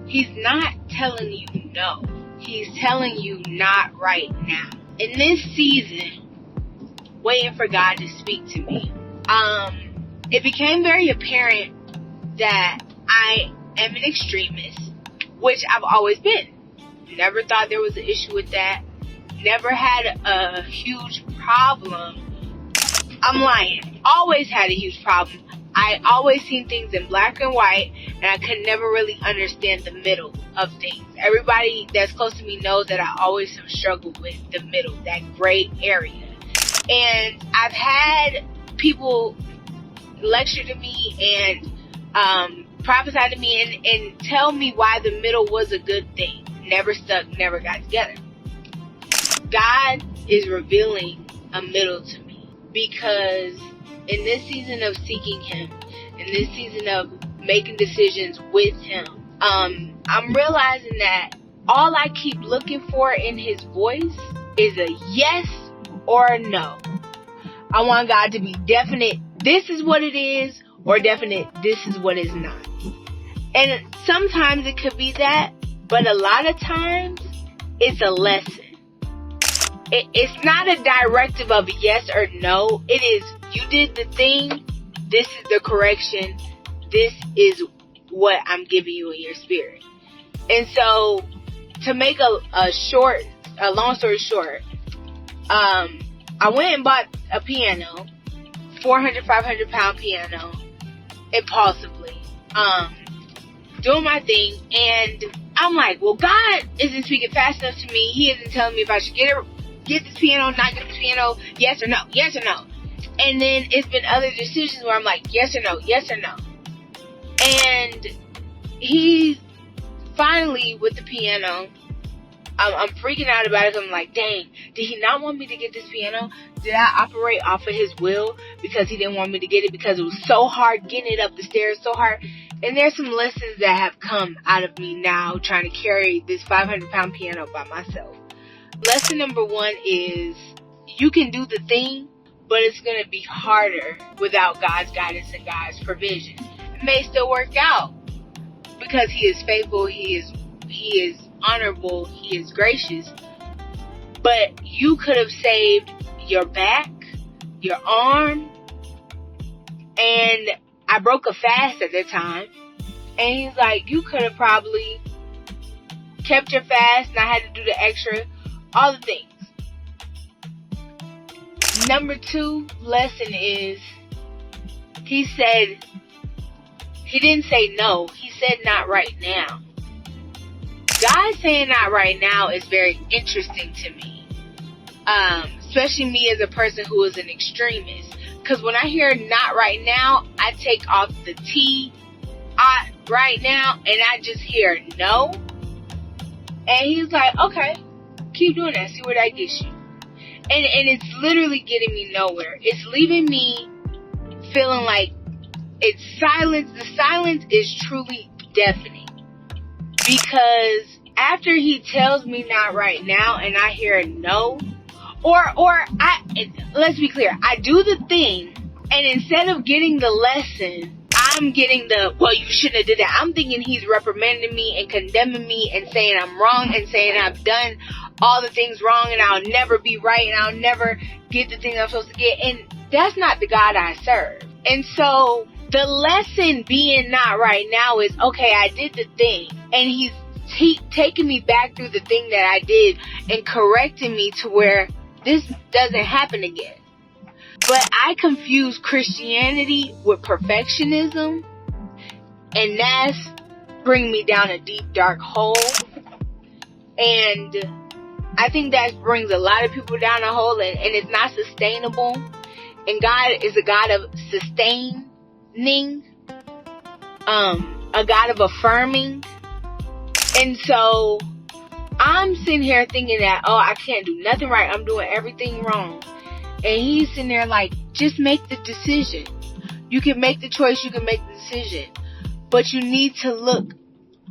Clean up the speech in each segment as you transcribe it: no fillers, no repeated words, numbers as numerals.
He's not telling you no. He's telling you not right now. In this season, waiting for God to speak to me, it became very apparent that I am an extremist, which I've always been. Never thought there was an issue with that. Never had a huge problem. I'm lying. Always had a huge problem. I always seen things in black and white, and I could never really understand the middle of things. Everybody that's close to me knows that I always have struggled with the middle, that gray area. And I've had people lecture to me and prophesy to me and tell me why the middle was a good thing. Never stuck, never got together. God is revealing a middle to me, because in this season of seeking Him, in this season of making decisions with Him, I'm realizing that all I keep looking for in His voice is a yes or a no. I want God to be definite, this is what it is, or definite, this is what it's not. And sometimes it could be that, but a lot of times it's a lesson. It's not a directive of yes or no. It is, you did the thing, this is the correction, this is what I'm giving you in your spirit. And so, to make a long story short, I went and bought a piano, 400, 500 pound piano, impulsively, doing my thing, and I'm like, well, God isn't speaking fast enough to me. He isn't telling me if I should get this piano, not get this piano, yes or no, yes or no. And then it's been other decisions where I'm like, yes or no, yes or no. And he finally, with the piano, I'm freaking out about it. I'm like, dang, did he not want me to get this piano? Did I operate off of his will because he didn't want me to get it because it was so hard getting it up the stairs, so hard? And there's some lessons that have come out of me now trying to carry this 500 pound piano by myself. Lesson number 1 is you can do the thing, but it's going to be harder without God's guidance and God's provision. It may still work out because He is faithful, He is honorable, He is gracious. But you could have saved your back, your arm, and I broke a fast at that time. And He's like, you could have probably kept your fast, not had to do the extra, all the things. Number 2 lesson is, He said, He didn't say no, He said not right now. God saying not right now is very interesting to me. Especially me as a person who is an extremist. Because when I hear not right now, I take off the T, right now, and I just hear no. And He's like, okay, keep doing that, see where that gets you. And it's literally getting me nowhere. It's leaving me feeling like it's silence. The silence is truly deafening. Because after He tells me not right now and I hear no, let's be clear, I do the thing, and instead of getting the lesson, I'm getting the, well, you shouldn't have did that. I'm thinking He's reprimanding me and condemning me and saying I'm wrong and saying I've done all the things wrong and I'll never be right and I'll never get the thing I'm supposed to get. And that's not the God I serve. And so the lesson being not right now is, okay, I did the thing, and He's taking me back through the thing that I did and correcting me to where this doesn't happen again. But I confuse Christianity with perfectionism, and that's bringing me down a deep, dark hole. And I think that brings a lot of people down a hole, and it's not sustainable. And God is a God of sustaining, a God of affirming. And so I'm sitting here thinking that, oh, I can't do nothing right, I'm doing everything wrong. And He's sitting there like, just make the decision. You can make the choice, you can make the decision. But you need to look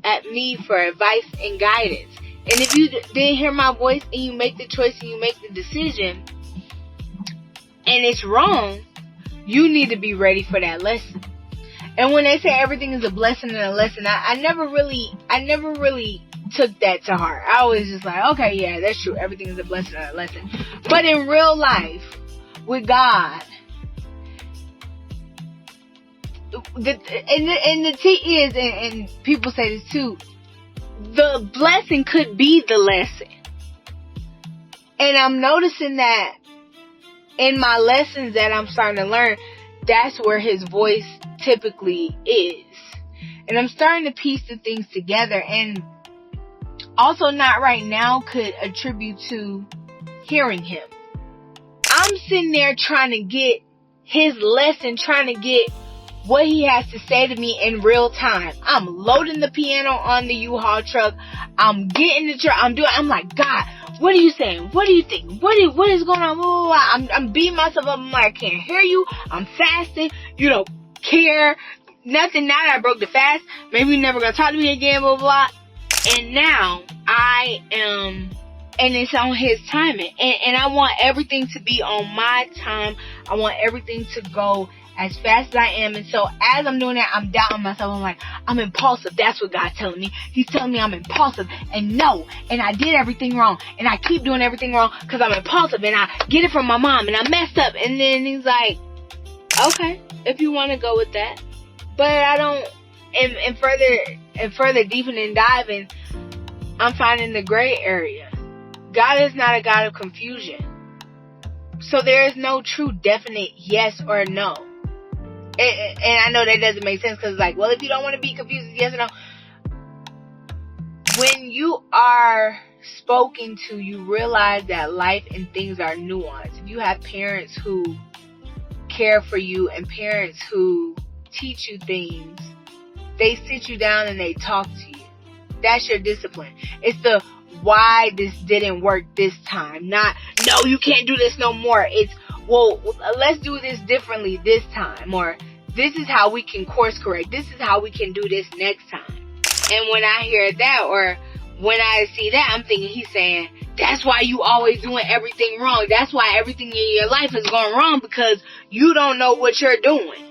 at me for advice and guidance. And if you didn't hear my voice and you make the choice and you make the decision, and it's wrong, you need to be ready for that lesson. And when they say everything is a blessing and a lesson, I never really took that to heart. I was just like, okay, yeah, that's true. Everything is a blessing and a lesson. But in real life, with God, the T is, and people say this too, the blessing could be the lesson. And I'm noticing that in my lessons that I'm starting to learn, that's where his voice typically is. And I'm starting to piece the things together, and also not right now could attribute to hearing him. I'm sitting there trying to get his lesson, trying to get what he has to say to me in real time. I'm loading the piano on the U-Haul truck. I'm getting the truck. I'm like, God, what are you saying? What do you think? What is going on? I'm beating myself up. I'm like, I can't hear you. I'm fasting. You don't care. Nothing. Now that I broke the fast, maybe you're never going to talk to me again, blah, blah. And now I am, and it's on his timing. And I want everything to be on my time. I want everything to go as fast as I am. And so as I'm doing that, I'm doubting myself. I'm like, I'm impulsive. That's what God's telling me. He's telling me I'm impulsive. And no. And I did everything wrong. And I keep doing everything wrong because I'm impulsive. And I get it from my mom. And I messed up. And then he's like, okay, if you want to go with that. But I don't. And further deepening and diving, I'm finding the gray area. God is not a God of confusion. So there is no true definite yes or no. And I know that doesn't make sense because it's like, well, if you don't want to be confused, yes or no. When you are spoken to, you realize that life and things are nuanced. If you have parents who care for you and parents who teach you things, they sit you down and they talk to you. That's your discipline. It's the why this didn't work this time. Not, no, you can't do this no more. It's, well, let's do this differently this time. Or this is how we can course correct. This is how we can do this next time. And when I hear that, or when I see that, I'm thinking he's saying, that's why you always doing everything wrong. That's why everything in your life is going wrong, because you don't know what you're doing.